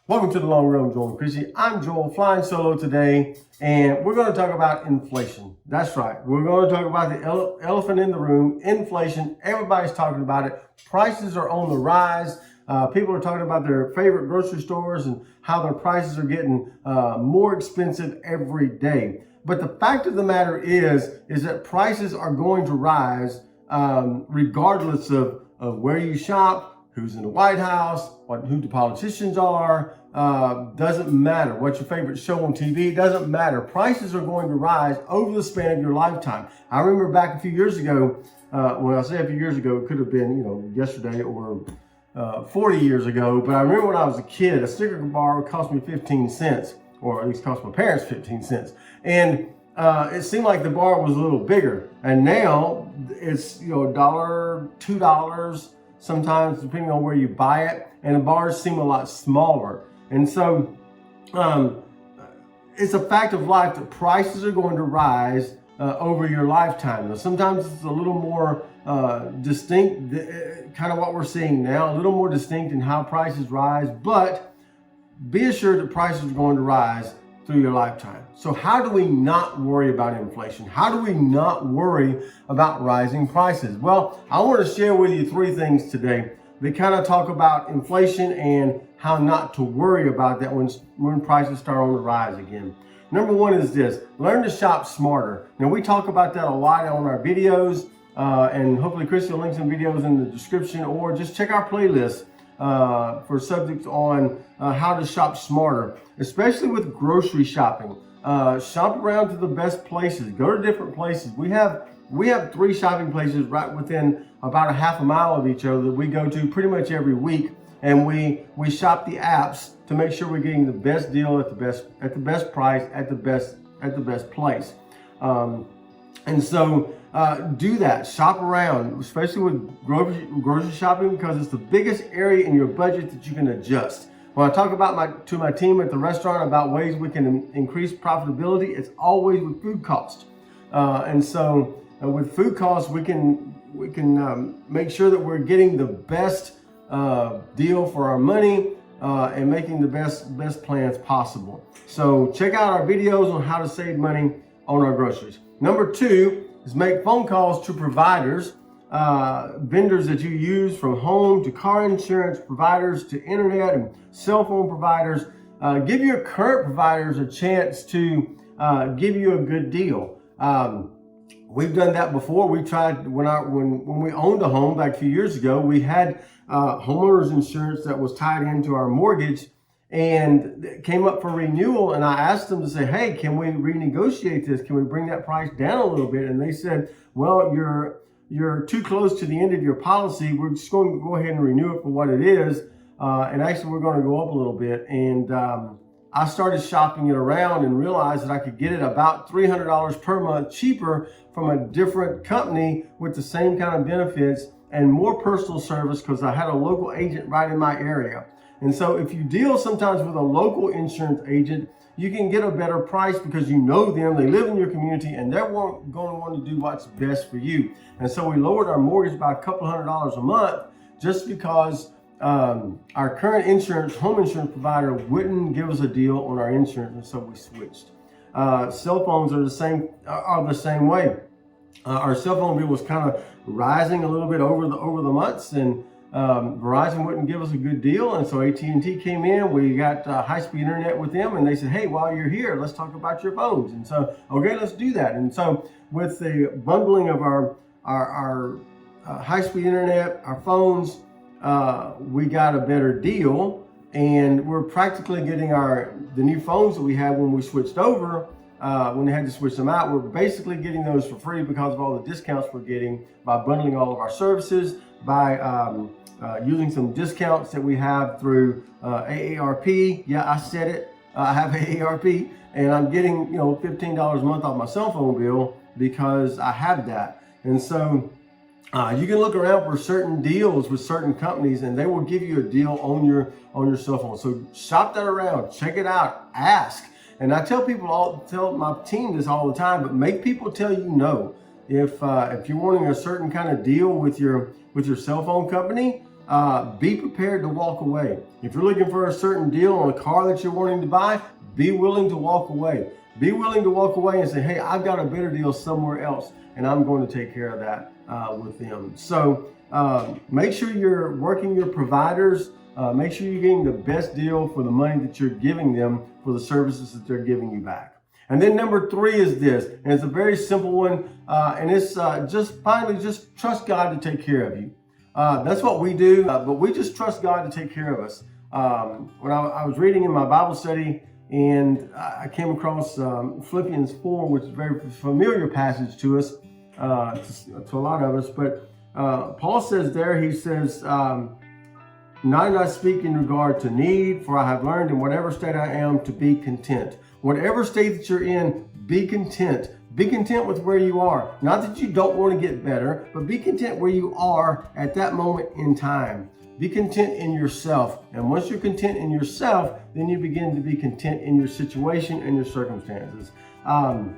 Welcome to the Long Run with Joel and Chrissy. I'm Joel, flying solo today, and we're going to talk about inflation. That's right. We're going to talk about the elephant in the room, inflation. Everybody's talking about it. Prices are on the rise. People are talking about their favorite grocery stores and how their prices are getting more expensive every day. But the fact of the matter is that prices are going to rise regardless of where you shop, who's in the White House, who the politicians are, doesn't matter. What's your favorite show on TV? Doesn't matter. Prices are going to rise over the span of your lifetime. I remember back a few years ago, when I say a few years ago, it could have been, yesterday or 40 years ago, but I remember when I was a kid, a Snicker bar would cost me 15 cents, or at least cost my parents 15 cents. And it seemed like the bar was a little bigger. And now it's, $1, $2, sometimes depending on where you buy it, and the bars seem a lot smaller. And so it's a fact of life that prices are going to rise over your lifetime. Now, sometimes it's a little more distinct, kind of what we're seeing now, a little more distinct in how prices rise, but be assured that prices are going to rise through your lifetime. So how do we not worry about inflation? How do we not worry about rising prices? Well, I want to share with you 3 things today that kind of talk about inflation and how not to worry about that when prices start on the rise again. Number 1 is this: learn to shop smarter. Now, we talk about that a lot on our videos, and hopefully Chrissy will link some videos in the description, or just check our playlist for subjects on how to shop smarter, especially with grocery shopping. Shop around to the best places. Go to different places. We have 3 shopping places right within about a half a mile of each other that we go to pretty much every week, and we shop the apps to make sure we're getting the best deal at the best price at the best place. And so do that. Shop around, especially with grocery shopping, because it's the biggest area in your budget that you can adjust. When I talk about to my team at the restaurant about ways we can increase profitability, it's always with food cost. And so with food costs, we can make sure that we're getting the best deal for our money and making the best plans possible. So check out our videos on how to save money on our groceries. Number 2 is make phone calls to providers, vendors that you use, from home to car insurance providers to internet and cell phone providers. Give your current providers a chance to give you a good deal. We've done that before. We tried when we owned a home back a few years ago. We had homeowners insurance that was tied into our mortgage, and it came up for renewal, and I asked them to say, hey, can we renegotiate this? Can we bring that price down a little bit? And they said, well, you're too close to the end of your policy. We're just going to go ahead and renew it for what it is. And actually, we're going to go up a little bit. And I started shopping it around and realized that I could get it about $300 per month cheaper from a different company with the same kind of benefits and more personal service, because I had a local agent right in my area. And so if you deal sometimes with a local insurance agent, you can get a better price because you know them, they live in your community, and they're going to want to do what's best for you. And so we lowered our mortgage by a couple $100 a month just because our current home insurance provider wouldn't give us a deal on our insurance, and so we switched. Cell phones are the same way. Our cell phone bill was kind of rising a little bit over the months, and Verizon wouldn't give us a good deal, and so AT&T came in. We got high-speed internet with them, and they said, hey, while you're here, let's talk about your phones. And so, okay, let's do that. And so with the bundling of our high-speed internet, our phones, we got a better deal, and we're practically getting the new phones that we had when we switched over. When they had to switch them out, we're basically getting those for free because of all the discounts we're getting by bundling all of our services, by using some discounts that we have through AARP. Yeah, I said it. I have AARP, and I'm getting $15 a month off my cell phone bill because I have that. And so you can look around for certain deals with certain companies, and they will give you a deal on your cell phone. So shop that around, check it out, ask. And I tell my team this all the time, but make people tell you no. If you're wanting a certain kind of deal with your cell phone company, be prepared to walk away. If you're looking for a certain deal on a car that you're wanting to buy, be willing to walk away. Be willing to walk away and say, hey, I've got a better deal somewhere else, and I'm going to take care of that with them. So make sure you're working your providers. Make sure you're getting the best deal for the money that you're giving them for the services that they're giving you back. And then number 3 is this, and it's a very simple one, and it's just trust God to take care of you. That's what we do, but we just trust God to take care of us. When I was reading in my Bible study, and I came across Philippians 4, which is a very familiar passage to us, to a lot of us, but Paul says there, he says, not I speak in regard to need, for I have learned in whatever state I am to be content. Whatever state that you're in, be content. Be content with where you are. Not that you don't want to get better, but be content where you are at that moment in time. Be content in yourself. And once you're content in yourself, then you begin to be content in your situation and your circumstances. Paul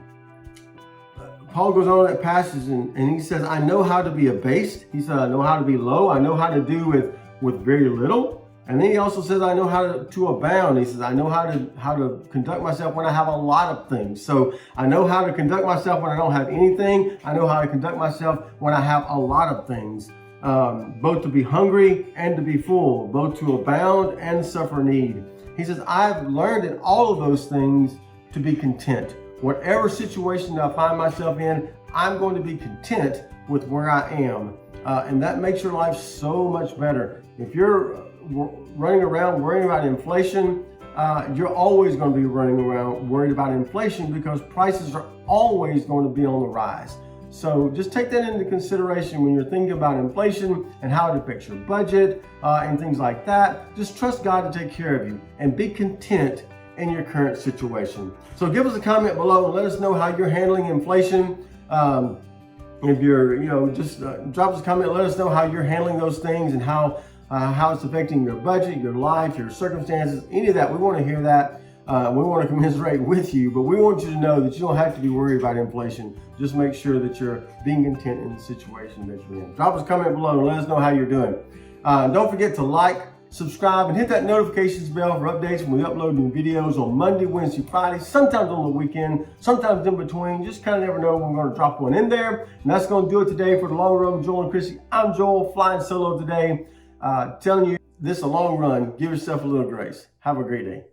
goes on in that passage and he says, I know how to be abased. He said, I know how to be low. I know how to do with very little. And then he also says, I know how to abound. He says, I know how to conduct myself when I have a lot of things. So I know how to conduct myself when I don't have anything. I know how to conduct myself when I have a lot of things, both to be hungry and to be full, both to abound and suffer need. He says, I've learned in all of those things to be content. Whatever situation that I find myself in, I'm going to be content with where I am. And that makes your life so much better. If you're running around worrying about inflation, you're always going to be running around worried about inflation because prices are always going to be on the rise. So just take that into consideration when you're thinking about inflation and how it affects your budget and things like that. Just trust God to take care of you and be content in your current situation. So give us a comment below and let us know how you're handling inflation. If you're, just drop us a comment, let us know how you're handling those things and how it's affecting your budget, your life, your circumstances, any of that. We want to hear that. We want to commiserate with you, but we want you to know that you don't have to be worried about inflation. Just make sure that you're being content in the situation that you're in. Drop us a comment below and let us know how you're doing. Don't forget to like, subscribe, and hit that notifications bell for updates when we upload new videos on Monday, Wednesday, Friday, sometimes on the weekend, sometimes in between. Just kind of never know when we're going to drop one in there. And that's going to do it today for the long run with Joel and Chrissy. I'm Joel, flying solo today, telling you this is a long run. Give yourself a little grace. Have a great day.